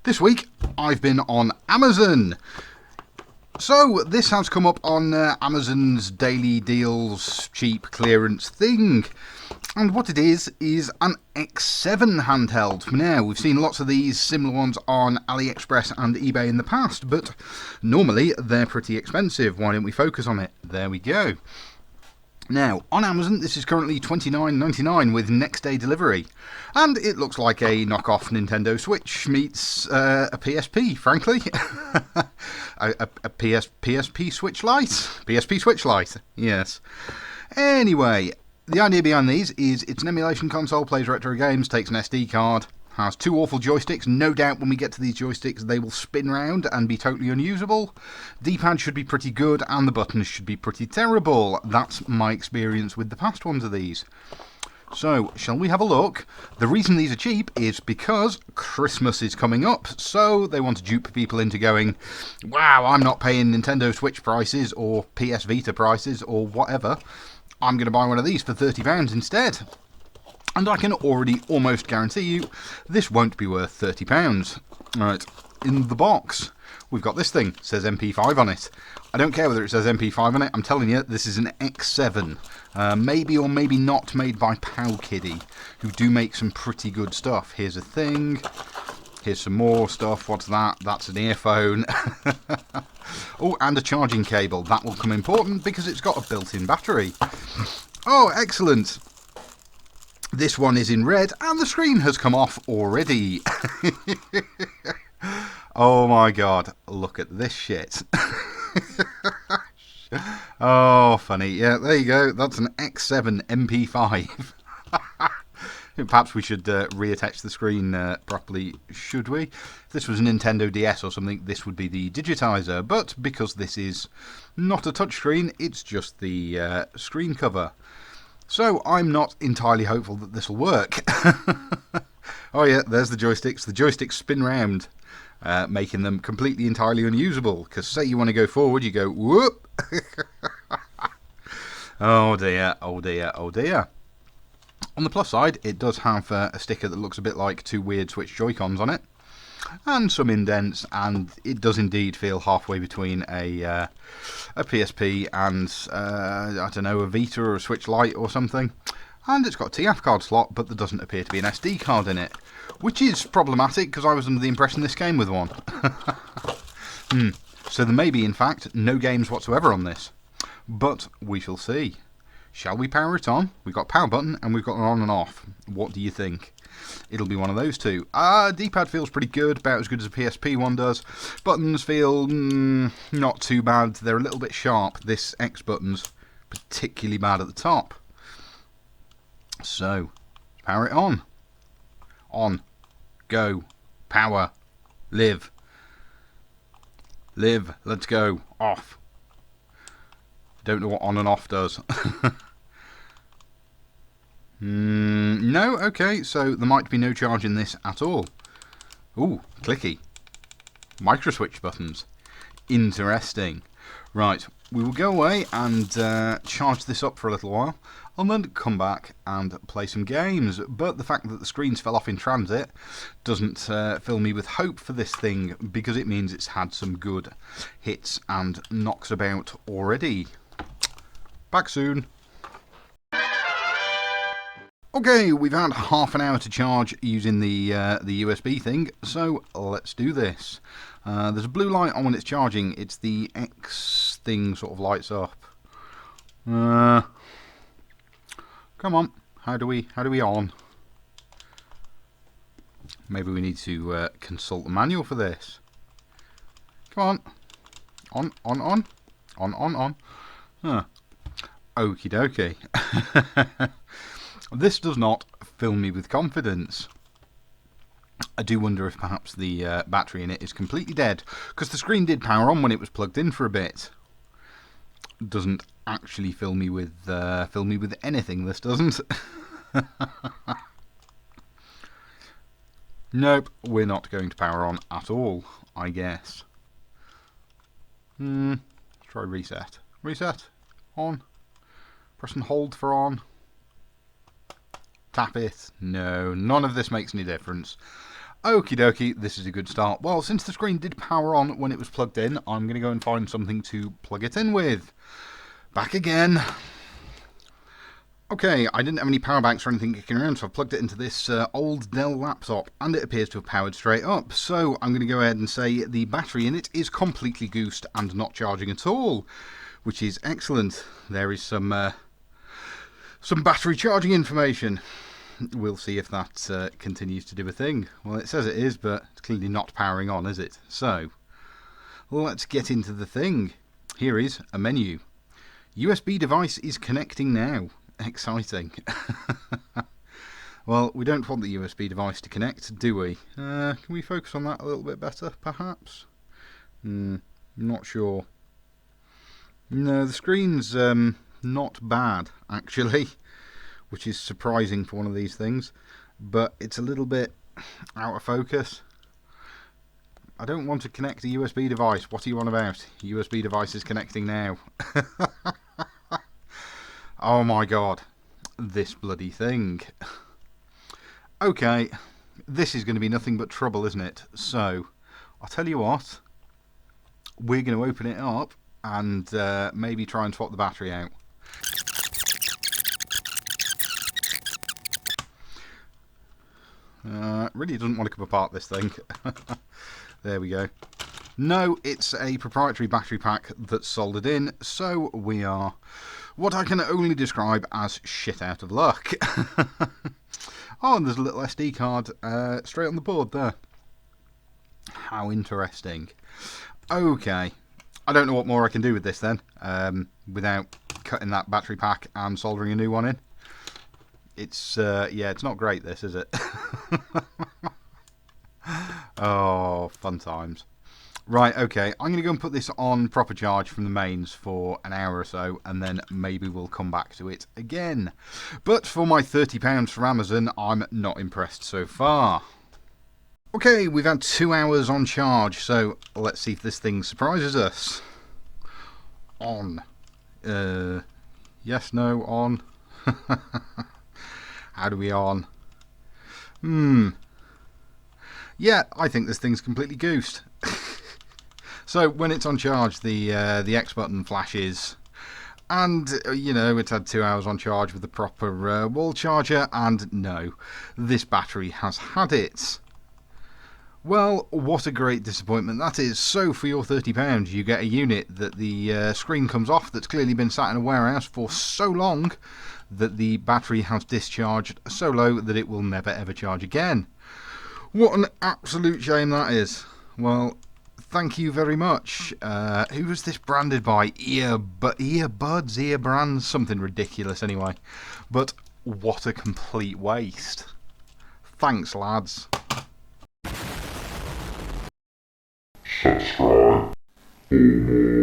This week I've been on Amazon. So this has come up on Amazon's daily deals cheap clearance thing. And what it is an X7 handheld. Now, we've seen lots of these similar ones on AliExpress and eBay in the past, but normally they're pretty expensive. Why don't we focus on it? There we go. Now, on Amazon, this is currently $29.99 with next day delivery. And it looks like a knockoff Nintendo Switch meets a PSP, frankly. a PSP Switch Lite? PSP Switch Lite, yes. Anyway, the idea behind these is it's an emulation console, plays retro games, takes an SD card, has two awful joysticks. No doubt when we get to these joysticks they will spin round and be totally unusable. D-pad should be pretty good and the buttons should be pretty terrible. That's my experience with the past ones of these. So, shall we have a look? The reason these are cheap is because Christmas is coming up, so they want to dupe people into going, wow, I'm not paying Nintendo Switch prices or PS Vita prices or whatever. I'm going to buy one of these for £30 instead. And I can already almost guarantee you this won't be worth £30. Right, in the box we've got this thing. It says MP5 on it. I don't care whether it says MP5 on it. I'm telling you, this is an X7. Maybe or maybe not made by Powkiddy, who do make some pretty good stuff. Here's a thing. Here's some more stuff. What's that? That's an earphone. Oh, and a charging cable. That will come important because it's got a built-in battery. Oh, excellent. This one is in red and the screen has come off already. Oh my god, look at this shit. Oh, funny. Yeah, there you go. That's an X7 MP5. Perhaps we should reattach the screen properly, should we? If this was a Nintendo DS or something, this would be the digitizer. But because this is not a touchscreen, it's just the screen cover. So I'm not entirely hopeful that this will work. Oh yeah, there's the joysticks. The joysticks spin round, making them completely entirely unusable. Because say you want to go forward, you go whoop. Oh dear, oh dear, oh dear. On the plus side, it does have a sticker that looks a bit like two weird Switch Joy-Cons on it. And some indents, and it does indeed feel halfway between a PSP and, I don't know, a Vita or a Switch Lite or something. And it's got a TF card slot, but there doesn't appear to be an SD card in it. Which is problematic, because I was under the impression this came with one. So there may be, in fact, no games whatsoever on this. But we shall see. Shall we power it on? We've got a power button, and we've got an on and off. What do you think? It'll be one of those two. D-pad feels pretty good, about as good as a PSP one does. Buttons feel not too bad. They're a little bit sharp. This X button's particularly bad at the top. So, power it on. On. Go. Power. Live. Live. Let's go. Off. Don't know what on and off does. No, okay, so there might be no charge in this at all. Ooh, clicky. Micro switch buttons. Interesting. Right, we will go away and charge this up for a little while, and then come back and play some games. But the fact that the screens fell off in transit doesn't fill me with hope for this thing, because it means it's had some good hits and knocks about already. Back soon. Okay, we've had half an hour to charge using the USB thing, so let's do this. There's a blue light on when it's charging. It's the X thing sort of lights up. Come on, how do we on? Maybe we need to consult the manual for this. Come on, on. Huh. Okie dokie. This does not fill me with confidence. I do wonder if perhaps the battery in it is completely dead, because the screen did power on when it was plugged in for a bit. Doesn't actually fill me with anything. This doesn't. Nope, we're not going to power on at all, I guess. Let's try reset. Reset. On. Press and hold for on. Tap it. No, none of this makes any difference. Okie dokie, this is a good start. Well, since the screen did power on when it was plugged in, I'm going to go and find something to plug it in with. Back again. Okay, I didn't have any power banks or anything kicking around, so I've plugged it into this old Dell laptop, and it appears to have powered straight up. So I'm going to go ahead and say the battery in it is completely goosed and not charging at all, which is excellent. There is some battery charging information. We'll see if that continues to do a thing. Well, it says it is, but it's clearly not powering on, is it? So, let's get into the thing. Here is a menu. USB device is connecting now. Exciting. Well, we don't want the USB device to connect, do we? Can we focus on that a little bit better, perhaps? Not sure. No, the screen's not bad, actually, which is surprising for one of these things, but it's a little bit out of focus. I don't want to connect a USB device. What are you on about? USB device is connecting now. Oh my god, this bloody thing. Okay, this is going to be nothing but trouble, isn't it? So, I'll tell you what, we're going to open it up and maybe try and swap the battery out. Really doesn't want to come apart, this thing. There we go. No, it's a proprietary battery pack that's soldered in, so we are what I can only describe as shit out of luck. Oh, and there's a little SD card straight on the board there. How interesting. Okay, I don't know what more I can do with this then, without cutting that battery pack and soldering a new one in. It's, yeah, it's not great, this, is it? Oh, fun times. Right, okay, I'm going to go and put this on proper charge from the mains for an hour or so, and then maybe we'll come back to it again. But for my £30 from Amazon, I'm not impressed so far. Okay, we've had 2 hours on charge, so let's see if this thing surprises us. On. Yes, no, on. How do we on? Yeah, I think this thing's completely goosed. So when it's on charge, the X button flashes, and you know, it's had 2 hours on charge with the proper wall charger, and no, this battery has had it. Well, what a great disappointment that is. So for your £30 you get a unit that the screen comes off, that's clearly been sat in a warehouse for so long that the battery has discharged so low that it will never ever charge again. What an absolute shame that is. Well, thank you very much. Who was this branded by? Earbuds, Ear Brands, something ridiculous anyway. But what a complete waste. Thanks, lads. Subscribe for more.